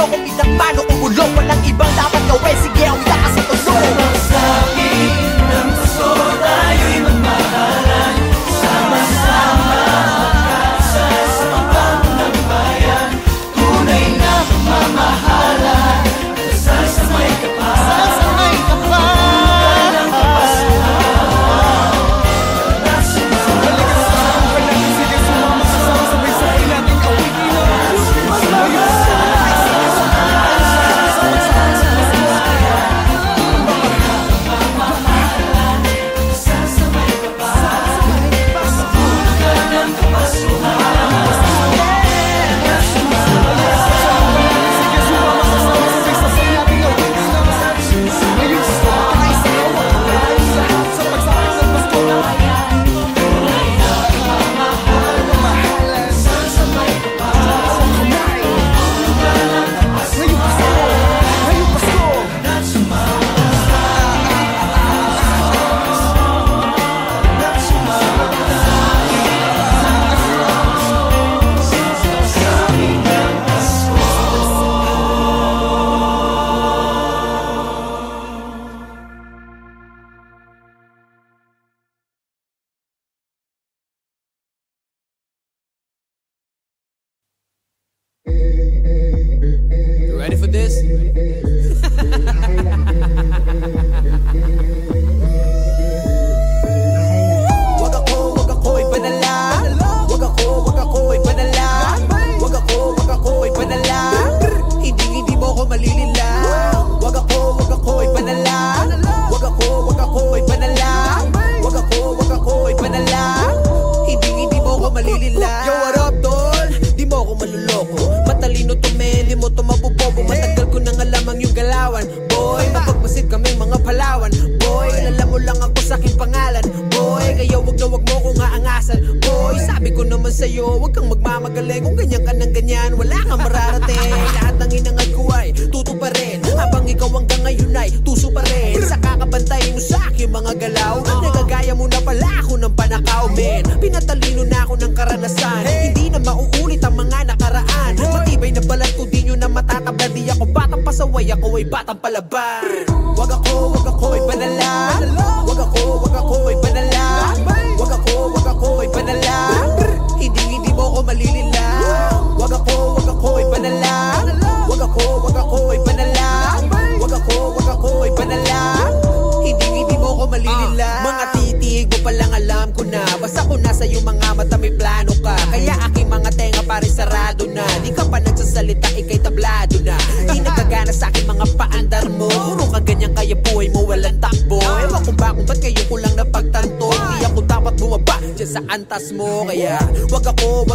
Ayoko bidang mano kung bulong, walang ibang dapat gawin. Sige, ang wala ka sa tulong. Sakit ng puso, tayo'y magmahalan. Sama-sama magkaisa sa pagbangon ng bayan. Tunay na pagmamahalan, sasamay ka pa. Sasamay ka pa. Walang kapaskuhan. Sige, sumama ka sa sabay-sabay nating awitin ang Ready for this? Wag ako'y banala. Wag ako'y banala. Wag ako'y banala. Hindi mo ko malilila. Wag ako'y banala. Wag ako'y banala. Wag ako'y banala. Hindi mo ko malilila. Yo, what up, tol? Di mo ko maluloko. Matalino to, men, di mo to mabubobo. Matagal ko nang alam ang iyong galawan. Boy, mapagmasid kami mga Palawan. Boy, alam mo lang ako sa aking pangalan. Boy, kaya wag na wag mo kong aangasan. Boy, sabi ko naman sa'yo, wag kang magmamagaling. Kung ganyan ka ng ganyan, wala kang mararating. Lahat ng inangad ko ay tuto pa rin. Habang ikaw hanggang ngayon ay tuso pa rin. Sa kakabantay mo sa aking mga galaw, nagagaya mo na pala ako ng panakaw, men. Pinatalino na ako ng karanasan. Hindi na mauulit ang mga nakaraan. Matibay na balat ko, di nyo na matatabla. Di ako batang pasaway, ako ay batang palaban. Wag ako'y banala. Wag ako'y banala. Wag ako'y banala. Hindi mo ko malilila. Wag ako'y banala. Wag ako'y banala. Wag ako'y banala. Hindi mo ko malilila. Mga titig mo palang alam ko na. Basta ko nasa iyong mga mata may plano ka. Kaya aking mga tenga pare sarado na. Di ka pa nagsasalita, ikay tablado na. Di nagkagana sa aking mga paandar mo. Puro ka ganyan kaya buhay mo walang takbo. Ewan ko ba kung ba't kayo ko lang napagtanto. Di ako dapat bumaba dyan sa antas mo. Kaya wag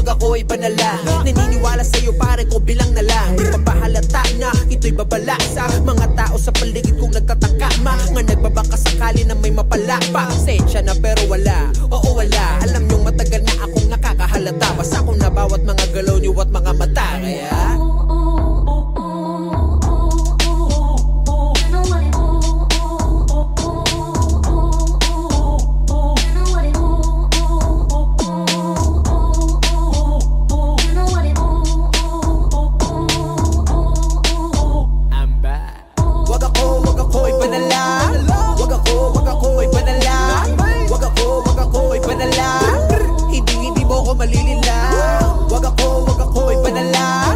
ako'y banala. Naniniwala sa'yo pare ko bilang na lang. Di papahalata na ito'y babala sa mga tao sa paligid kong nagtatangka. Mga nagbabaka sakali na may mapala pa. Sensya na pero wala, oo wala. Alam nyong matagal na akong nakakahalata. Basta ko na bawat mga galaw niyo at mga mata. Kaya malilila. Wag ako'y banala.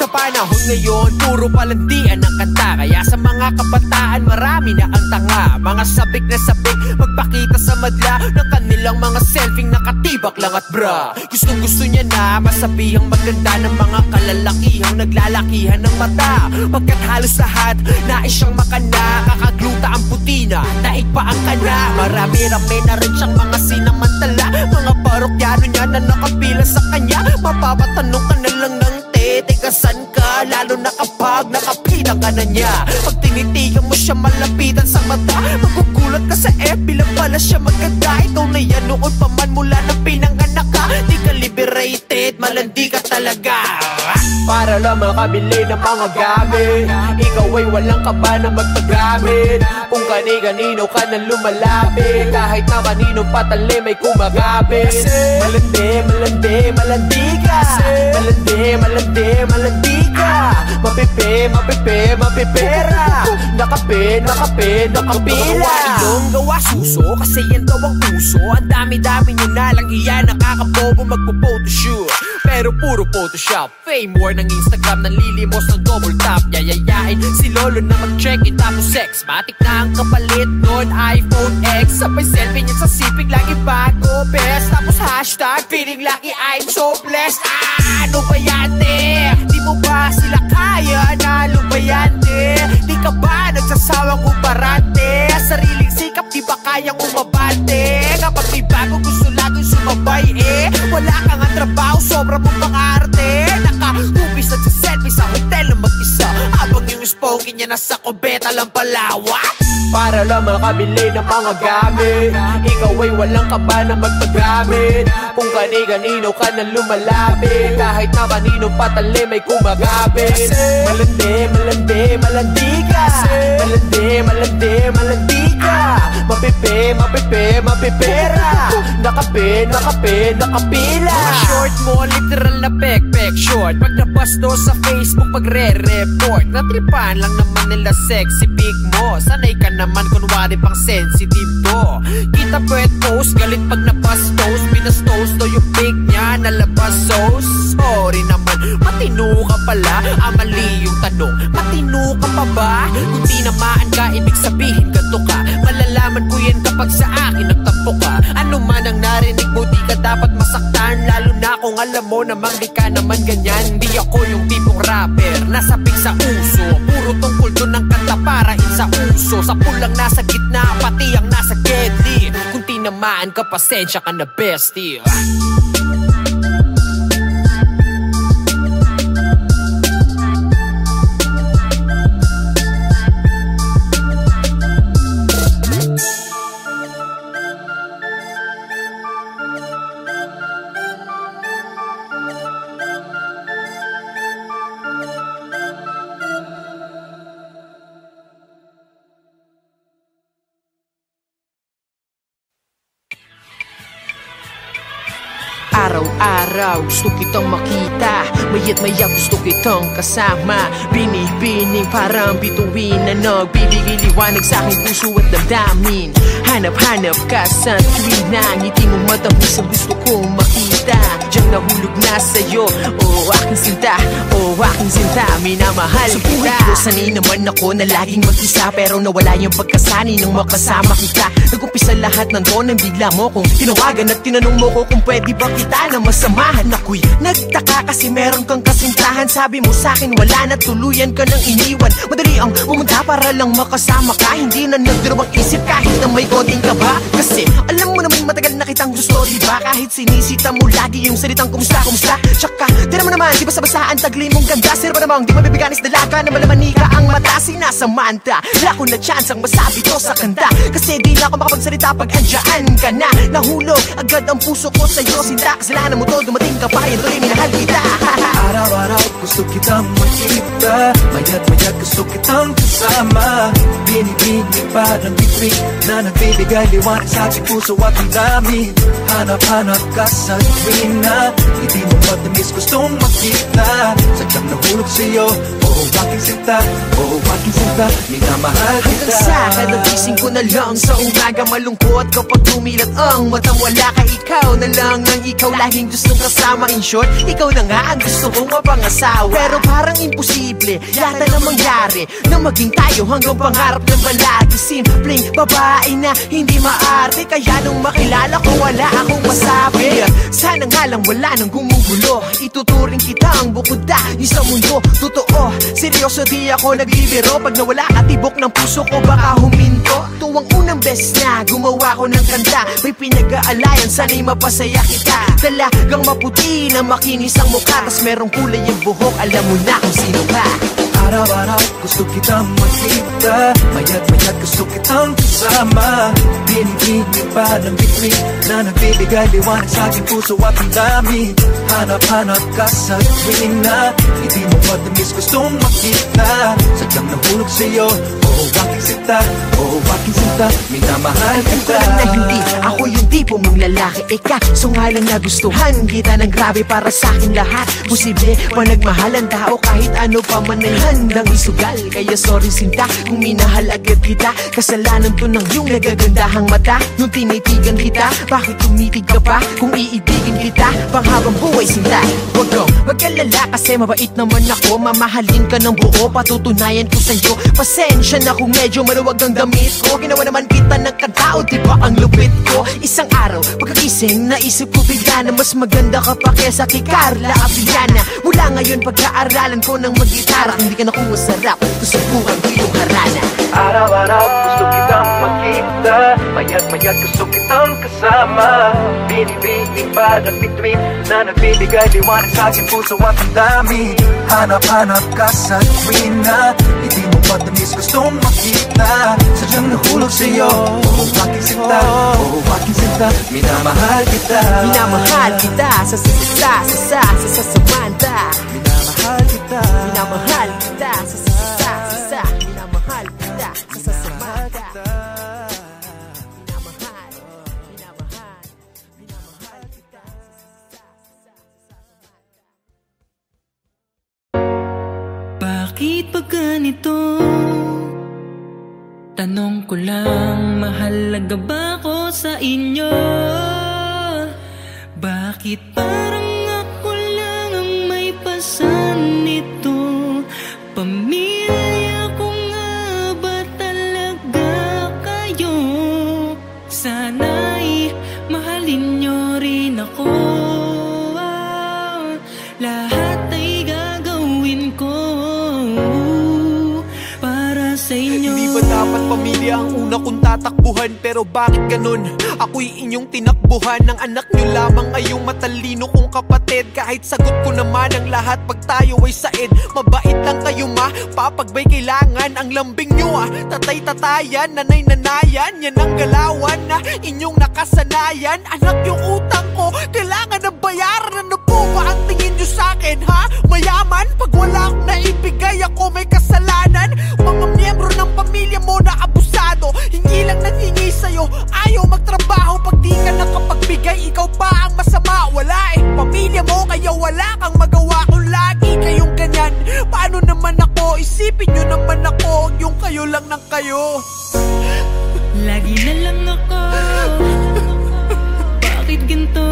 Sa panahon ngayon, puro palandian ang kanta. Kaya sa mga kabataan, marami na ang tanga. Mga sabik na sabik, magpakita sa madla ng kanilang mga selfie nakatibak lang at bra. Gustong gusto niya na masabihang maganda ng mga kalalakihang naglalakihan ng mata. Pagkat halos lahat, nais siyang makana. Kakagluta ang putina, daig pa ang kana. Marami-rami na rin siyang mga sinamantala. Mga parokyano niya na nakapila sa kanya. Mapapatanong ka na lang ng teka saan ka? Lalo na kapag nakapilang ka na niya. Pag tinitigan mo siya malapitan sa mata, magugulat ka sa FB lang pala siya maganda. Ikaw na yan noon pa man mula na pinanganak ka. Di ka liberated, malandi ka talaga. Para lang makabili ng mga gamit, ikaw ay walang kaba na magpagamit. Kung kani-kanino ka na lumalapit, kahit na kaninong patali may kumagapit. Malandi, malandi, malandi ka. Malandi, malandi, malandi ka. Mapipi, mapipi, mapipera. Nakape, nakape, nakapila. Gawa ilong, gawa suso, kasi yan daw ang puso. Ang dami-dami nyo na lang iyan, nakakabobo magpo-photoshoot. Pero puro Photoshop, fame war ng Instagram, nanlilimos ng double tap. Yayayain si Lolo na mag-check-in tapos sex. Matik na ang kapalit nun, iPhone X. Sabay selfie niya sa sipig, lagi bago best. Tapos hashtag, feeling lucky, I'm so blessed. Ano ba yan, te? Di mo ba sila kaya? Nalo ba yan, te? Di ka ba nagsasawang kumarante? Sariling sikap, di ba kayang umabante? Kapag may bago, gusto laging sumabay, eh. Wala kang ang trabaho, sobra mong pang-arte. Naka-hubis at sa selfie sa hotel na mag-isa, habang yung spoken niya nasa kubeta lang palawa. Para lang makabili ng mga gamit, ikaw ay walang kaba na magpagamit. Kung kani-kanino ka na lumalapit, kahit na kaninong patali may kumagapit. Malandi, malandi, malandi ka. Malandi, malandi, malandi ka. Mapipi, mapipi, mapipera. Nakape, nakape, nakapila. Mga short mo, literal na pek-pek short. Pag napasto sa Facebook, magre-report. Natripan lang naman nila sexy big mo. Sanay ka naman, kunwari pang sensitive to. Kita pwet post, galit pag napastos. Pinastos to yung big niya, nalabas sauce. Sorry naman, matino ka pala. Mali yung tanong, matino ka pa ba? Kung tinamaan ka, ibig sabihin ganto ka. Malalaman ko yan kapag sa akin nagtampo ka. Ano man ang narinig mo, di ka dapat masaktan. Lalo na kung alam mo namang di ka naman ganyan. Di ako yung tipong rapper, nasabik sa uso. Puro tungkol doon ng kanta para sa uso. Sa pulang nasa gitna, pati ang nasa deadly. Kung tinamaan ka, pasensya ka na bestie. Araw-araw gusto kitang makita, maya't maya gusto kitang kasama. Binibining parang bituin na nagbibigay liwanag sa aking puso at damdamin. Hanap-hanap ka sa tuwing na ngiti mong matahus ang gusto kong makita. Diyan nahulog na sa'yo, oh aking sinta, oh aking sinta, minamahal kita. Sa buhay ko, sanay naman ako na laging mag-isa, pero nawala yung pagkasani nang makasama kita. Nag-umpisa lahat ng doon ang bigla mo kong tinawagan at tinanong mo ko kung pwede ba kita na masamahan. Ako'y nagtaka kasi meron kang kasintahan. Sabi mo sa'kin wala na, tuluyan ka nang iniwan. Madali ang pumunta para lang makasama ka, hindi na nagdirawang isip kahit na may konting kaba. Kasi alam mo naman matagal na kitang gusto, diba? Kahit sinisita mo lagi yung salitang kumusta, kumusta. Tsaka di naman naman, di basta-basta ang tagli mong ganda. Sir ba namang di mabibiganis dalaga na malamani ka ang mata. Sinasamanta, wala ko na chance ang masabi to sa kanta. Kasi di na ako makapagsalita pag andyan ka na. Nahulog agad ang puso ko sa'yo, sinta. Kasalanan mo to, dumating ka pa, yun tuloy minahal kita. Araw-araw gusto kitang makita, maya't mayat gusto kitang kasama. Binibining parang bituin na nagbibigay liwanag sa aking puso at ang dami. Hanap-hanap ka sa tuwing na hindi mo matamis gustong makita. Sadyang nahulog sa'yo, oh aking sinta. kita, oh aking sinta, minamahal kita. Hanggang sa kanagising ko na lang sa umaga, malungkot kapag tumilat ang matang wala ka. Ikaw na lang ang ikaw, laging gustong kasama. In short, ikaw na nga ang gusto kong mapangasawa. Pero parang imposible yata na mangyari na maging tayo hanggang pangarap ng balagi. Simpleng babae na hindi maarte, kaya nung makilala ko wala akong masabi. Sana nga lang wala nang gumugulo, ituturing kita ang bukod ni sa mundo. Totoo, seryoso di ako nagbibiro. Pag nawala ka tibok ng puso ko baka huminto. Tuwang unang beses na gumawa ko ng kanta, may pinag-aalayan sana'y mapasaya kita. Talagang maputi na makinis ang mukha, tas merong kulay yung buhok, alam mo na kung sino ka. Araw-araw gusto kitang makita, mayat-mayat gusto kitang kasama. Binibining pa ng bituin na nagbibigay liwanag sa aking puso at ang dami. Hanap-hanap ka sa tuwing na hindi mo matamis gustong makita. Sadyang nahulog sa'yo, oh aking sinta, oh aking sinta, minamahal kita. Alam na hindi ako yung tipo mong lalaki, eka so nga lang nagustuhan kita ng grabe para sa akin lahat. Posible pa nagmahal ang tao kahit ano pa man ay handang isugal. Kaya sorry sinta kung minahal agad kita, kasalanan to ng iyong nagagandahang mata. Nung tinitigan kita, bakit tumitig ka pa? Kung iibigin kita panghabang buhay sinta, huwag kang mag-alala kasi mabait naman ako. Mamahalin ka ng buo, patutunayan ko sa'yo. Pasensya na kung medyo maluwag ang damit ko, ginawa naman kita ng katao, di ba ang lupit ko? Isang araw, pagkagising, naisip ko bigla na mas maganda ka pa kesa kay Carla Abiliana. Mula ngayon, pag-aaralan ko ng mag-gitara, kung di ka nakuha sa rap, susubukan ko yung harana. Araw-araw gusto kitang makita, mayat-mayat gusto kitang kasama. Binibining pa ng bituin na nagbibigay liwanag sa aking puso at ang dami. Hanap-hanap ka sa tuwing na hindi mo matamis gustong makita. Sadyang nahulog sa'yo, oh aking sinta, oh aking sinta, minamahal kita. Minamahal kita sa Samantha. Minamahal kita, minamahal kita sa minamahal kita sa Samantha. Minamahal kita. Bakit ba ganito? Tanong ko lang, mahalaga ba ako sa inyo? Bakit parang ako lang ang may pasan nito? Pamilya ko nga ba talaga kayo? Sana'y mahalin nyo rin ako. Lahat ay gagawin ko para sa inyo. Hindi ba dapat pamilya ang una kong tatakbuhan? Pero bakit ganun? Ako'y inyong tinakbuhan. Ang anak nyo lamang ay yung matalino kong kapatid. Kahit sagot ko naman ang lahat pag tayo ay said. Mabait lang kayo ma, papagbay kailangan. Ang lambing nyo tatay-tatayan, nanay-nanayan. Yan ang galawan na inyong nakasanayan. Anak yung utang ko, kailangan na bayaran. Ano po ba ang tingin nyo sa'kin ha? Mayaman? Pag wala akong naibigay ako may kasalanan. Mga miyembro ng pamilya mo na abusado, hindi lang nangingi sa'yo, ayaw magtrabaho. Pag di ka nakapagbigay, ikaw pa ang masama. Wala pamilya mo, kaya wala kang magawa. Kung lagi kayong ganyan, paano naman ako? Isipin nyo naman ako, yung kayo lang ng kayo. Lagi na lang ako, bakit ganito?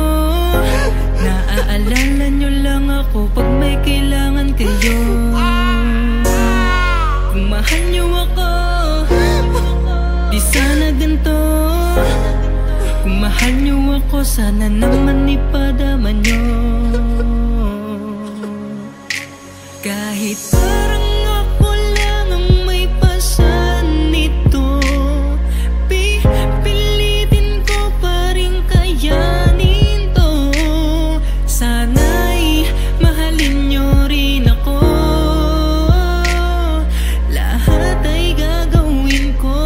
Naaalala nyo lang ako pag may kailangan kayo. Kung mahal nyo ako, di sana ganito. Kung mahal nyo ako, sana naman ipadama nyo. Kahit parang ako lang ang may pasan nito, pipilitin ko pa rin kayanin to. Sana'y mahalin nyo rin ako. Lahat ay gagawin ko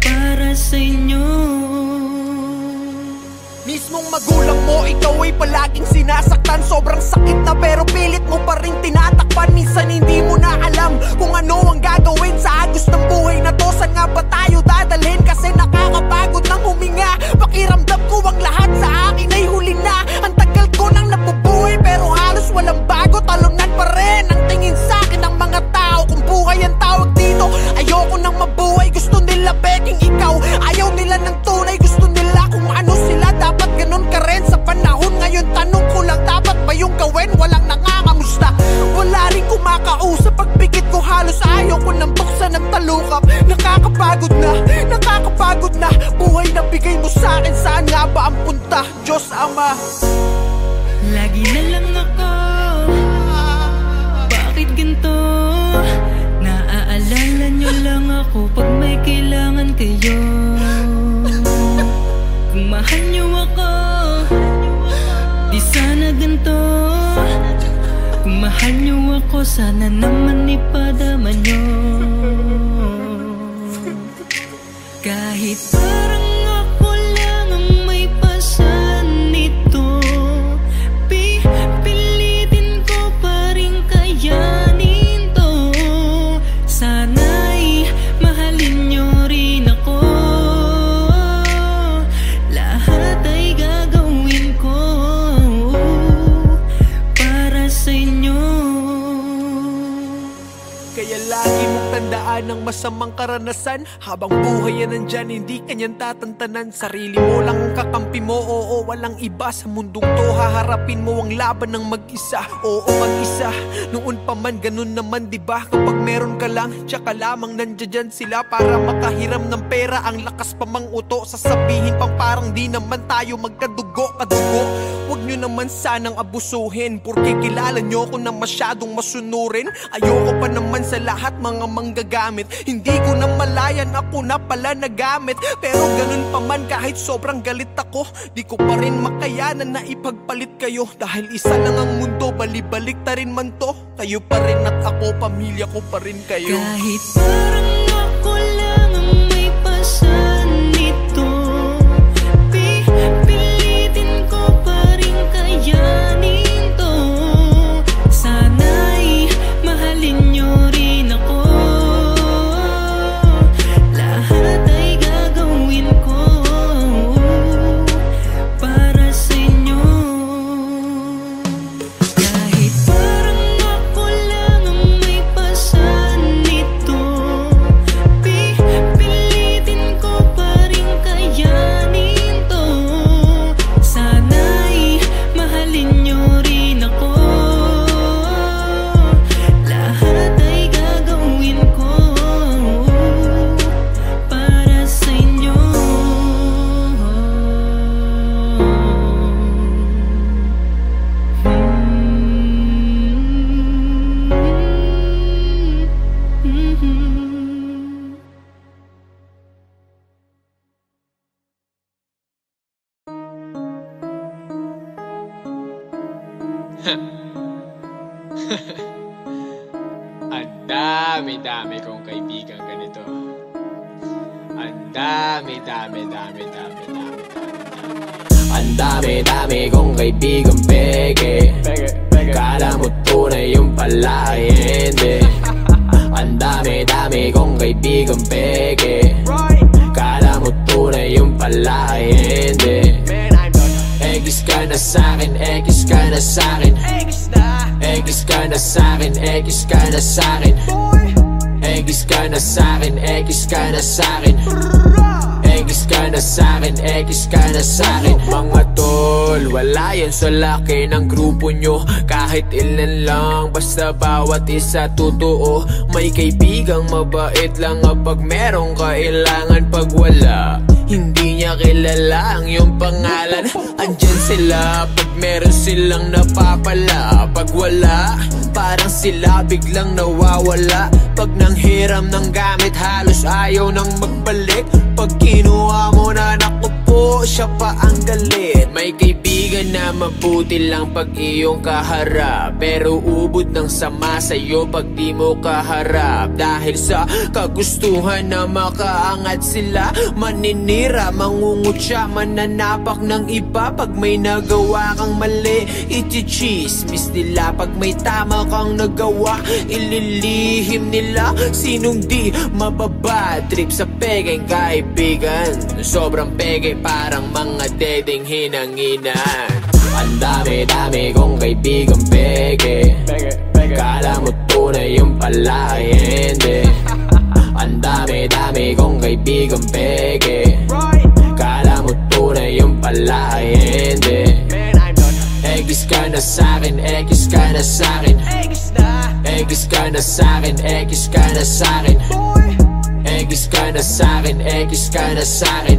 para sa inyo. Mismong magulang mo, ikaw ay palaging sinasaktan. Sobrang sakit na pero pilit mo pa rin kasama. Lagi na lang ako, bakit ganito? Naaalala nyo lang ako pag may kailangan kayo. Kung mahal nyo ako, di sana ganito. Kung mahal nyo ako, sana naman ipadama nyo. Kahit parang ako lang ang may pasan nito, pipilitin ko pa rin kayanin to. Sana'y mahalin nyo rin ako, lahat ay gagawin ko para sa inyo. Kaya lagi mong tandaan ang masamang karanasan. Habang buhay yan nandyan, hindi kanyan tatantanan. Sarili mo lang ang kakampi mo, oo, walang iba. Sa mundong to, haharapin mo ang laban ng mag-isa. Oo, mag-isa, noon pa man, ganun naman diba? Kapag meron ka lang, tsaka lamang nandiyan sila para makahiram ng pera. Ang lakas pa mang uto, sasabihin pang parang di naman tayo magkadugo, kadugo. Huwag nyo naman sanang abusuhin, porque kilala nyo ko na masyadong masunurin. Ayoko pa naman sa lahat mga manggagamit. Hindi ko na malayan, ako na pala nagamit. Pero ganun pa man, kahit sobrang galit ako, di ko pa rin makayanan na ipagpalit kayo. Dahil isa lang ang mundo, balibalik ta rin man to. Kayo pa rin at ako, pamilya ko pa rin kayo. Kahit parang ako lang ang may pasan nito, pipilitin ko pa rin kayanin to. Sana'y mahalin nyo rin ako, lahat ay gagawin ko para sa inyo. Kahit parang ako lang ang may pasan nito, pipilitin ko pa rin kayanin to. Sana'y mahalin nyo rin ako, lahat ay gagawin ko para sa inyo. Ang dami-dami kong kaibigan ganito. Ang dami-dami. Ang dami-dami kong kaibigang peke. Kala mo tunay yung pala ay hindi. Ang dami-dami kong kaibigang peke. Kala mo tunay yung pala ay hindi. X ka na sa'kin, X ka na sa'kin, X ka na sa'kin, X ka na sa'kin, X ka na sa'kin, X ka na sa'kin, X ka na sa'kin, X ka na sa'kin. Mga tol, wala yan sa laki ng grupo nyo. Kahit ilan lang, basta bawat isa totoo. May kaibigang mabait lang kapag merong kailangan. Pag wala, hindi niya kilala ang iyong pangalan. Andyan sila pag meron silang napapala. Pag wala, parang sila biglang nawawala. Pag nanghiram ng gamit, halos ayaw nang magbalik. Pag kinuha mo na, naku po, siya pa ang galit. May kaibigan na mabuti lang pag iyong kaharap, pero ubod ng sama sa'yo pag di mo kaharap. Dahil sa kagustuhan na makaangat sila, maninira, mangungut siya, mananapak ng iba. Pag may nagawa kang mali, ichichismis nila. Pag may tama kang nagawa, ililihim nila. Sinong di mababad trip sa pegeng kaibigan? Sobrang pege, parang mga dedeng hinanginan. Ang dami-dami kong kaibigang pege. Kala mo tunay yung pala ay hindi. Ang dami-dami kong kaibigang pege. Kala mo tunay yung pala ay hindi. X ka na sa'kin, X ka na sa'kin, X ka na sa'kin, X ka na sa'kin, X ka na sa'kin, X ka na sa'kin,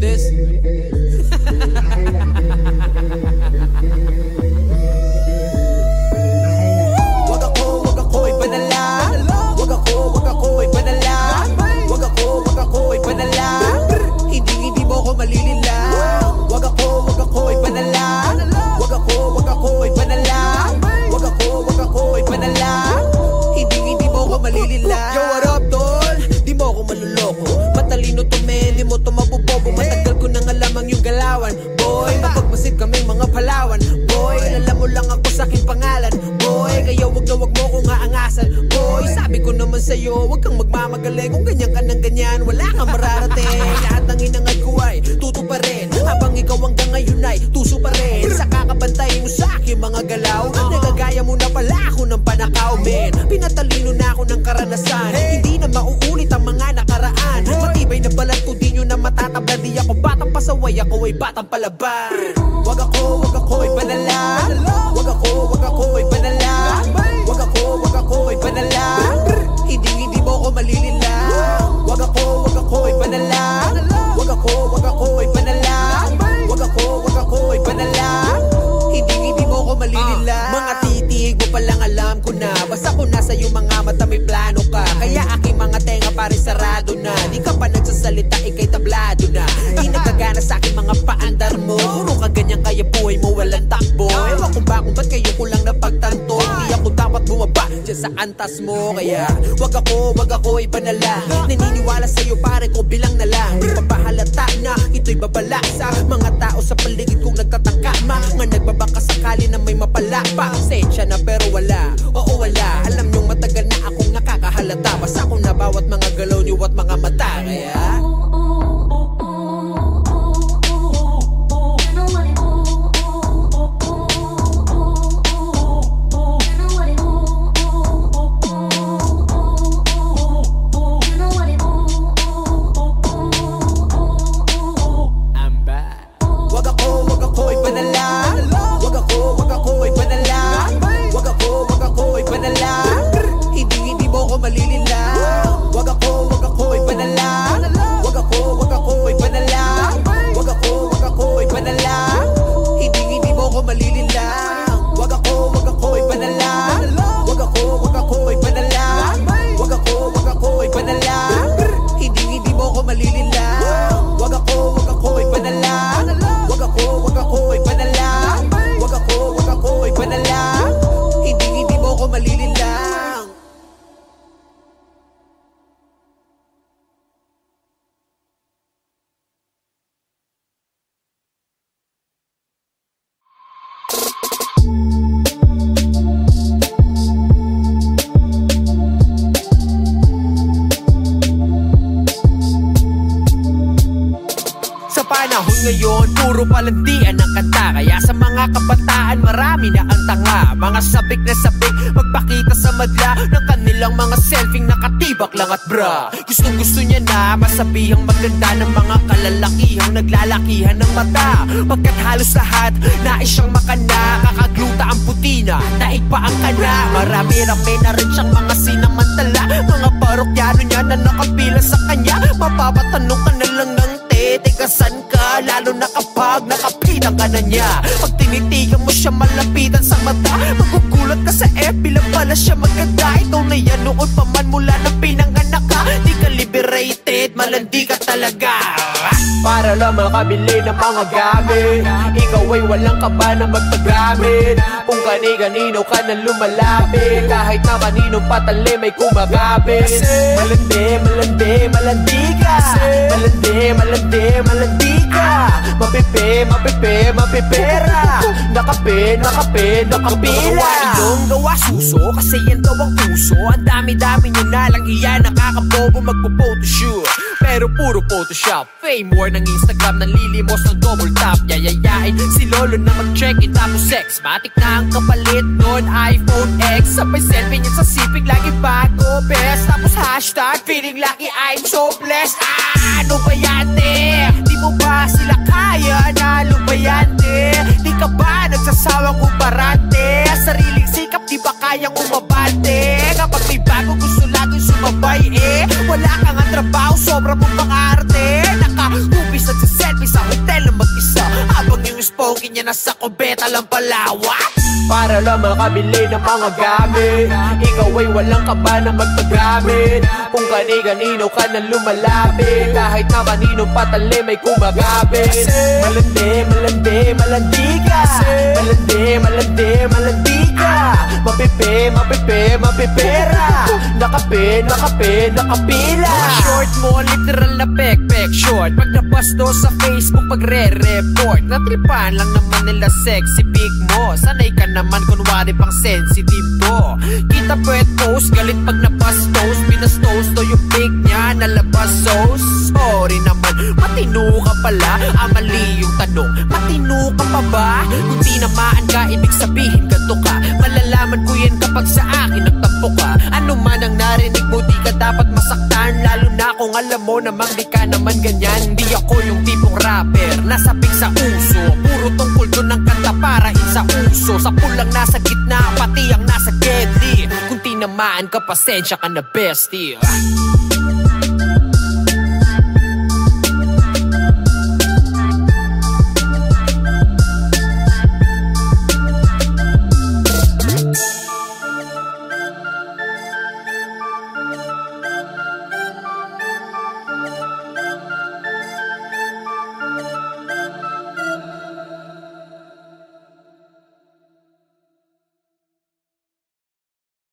this? Wag ako'y banala. Wag ako'y banala. Wag ako'y banala. Hindi mo ko malilila. Wag ako'y banala. Wag ako'y banala. Wag ako'y banala. Hindi mo ko malilila. Yo, what up, tol? Di mo ko maluloko. Matalino to, men, di mo to mabubobo. Matagal ko nang alam ang iyong galawan. Boy, mapagmasid kaming mga Palawan. Boy, alam mo lang ako sa aking pangalan. Boy, kaya wag na wag mo kong aangasan. Boy, sabi ko naman sa'yo, wag kang magmamagaling. Kung ganyan ka ng ganyan, wala kang mararating. Lahat ng inangad ko ay tuto pa rin. Habang ikaw hanggang ngayon ay tuso pa rin. Sa kakabantay mo sa aking mga galaw, nagagaya mo na pala ako ng panakaw, men. Pinatalino na ako ng karanasan. Hindi na mauulit ang mga nakaraan. Matibay na balat ko, di nyo na matatabla. Di ako batang pasaway, ako ay batang palaban. Wag ako'y banala. Wag ako'y banala. Wag ako'y banala. Hindi mo ko malilila. Wag ako'y banala. Wag ako'y banala. Wag ako'y banala. Hindi mo ko malilila. Mga titig mo palang alam ko na. Basta ko nasa iyong mga mata may plano ka. Kaya aking mga tenga pare sarado na. Di ka pa nagsasalita, ikay tablado na. Di nagkagana sa aking mga paandar mo. Puro ka ganyan kaya buhay mo walang takbo. Ewan kung ba kung ba't kayo ko lang napagtanto. Di ako dapat bumaba dyan sa antas mo. Kaya wag ako'y banala. Naniniwala sa'yo pare ko bilang na lang. Di papahalata na ito'y babala sa mga tao sa paligid kong nagtatangka. Mga nagbabaka sakali na may mapala pa. Sensya na pero wala, oo wala. Alam nyong matagal na akong nakakahalata. Basta ko na bawat mga galaw niyo at mga mata. Kaya ngayon, puro palandian ang kanta. Kaya sa mga kabataan, marami na ang tanga. Mga sabik na sabik, magpakita sa madla ng kanilang mga selfie nakatibak lang at bra. Gustong gusto niya na masabihang maganda ng mga kalalakihang naglalakihan ng mata. Pagkat halos lahat, nais siyang makana. Kakagluta ang puti na, daig pa ang kana. Marami-rami na rin siyang mga sinamantala. Mga parokyano niya na nakapila sa kanya. Mapapatanong ka na lang ng teka saan ka, lalo na kapag nakapitan ka na niya. Pag tinitigan mo siya malapitan sa mata, magugulat ka sa FB lang pala siya maganda. Ikaw na yan noon pa man mula na pinanganak ka. Di ka liberated, malandi ka talaga. Para lang makabili ng mga gamit, ikaw ay walang kaba na magpagamit. Kung kani-kanino ka na lumalapit, kahit na kaninong patali may kumagapit. Malandi, malandi, malandi ka. Malandi, malandi, malandi ka. Mapipe, mapipe, mapipera. Nakape, nakape, nakapila. Iyong gawa suso, kasi yan daw ang uso. Ang dami-dami nyo na lang iyan, nakakabobo magpo-photoshoot. Pero puro Photoshop, fame war ng Instagram, nanlilimos ng double tap. Yayayain si Lolo na mag-check it, tapos sex matic na ang kapalit nun, iPhone X. Sabay selfie niya sa sipig, lagi bago best. Tapos hashtag, feeling lucky, I'm so blessed. Ano ba yan, di mo ba sila kaya na lubayante? Di ka ba nagsasawang umarante? Sariling sikap, di ba kayang umabante? Kapag may bago gusto laging sumabay wala kang ang trabaho, sobra mong pang-arte. Naka-hubis at sa set, niya nasa kubeta lang palawak. Para lang makabili ng mga gamit, ikaw ay walang kaba na magpagamit. Kung kani-kanino ka na lumalapit, kahit na kanino patali may kumagabit. Malandi, malandi, malandi ka. Malandi, malandi, malandi ka. Mapipi, mapipi, mapipera. Nakape, nakape, nakapila. Short mo, literal na pek-pek short. Pag nabasto sa Facebook, pagre-report. Natripan lang naman nila sexy pic mo. Sanay ka naman kunwari pang sensitive ko. Kita pwet post, galit pag nabastos. Binastos to yung pic niya, nalabas sauce. Sorry naman, matino ka pala. Mali yung tanong, matino ka pa ba? Kung tinamaan ka, ibig sabihin ganto ka. Malalaman ko yan kapag sa akin nagtampo ka. Ano man ang narinig mo, di ka dapat masaktan. Lalo na kung alam mo namang di ka naman ganyan. Di ako yung tipong rapper, nasabik sa uso. Puro tungkol doon ng kanta para sa uso. Sa pulang nasa gitna, pati ang nasa deadly. Kung tinamaan ka, pasensya ka na bestie.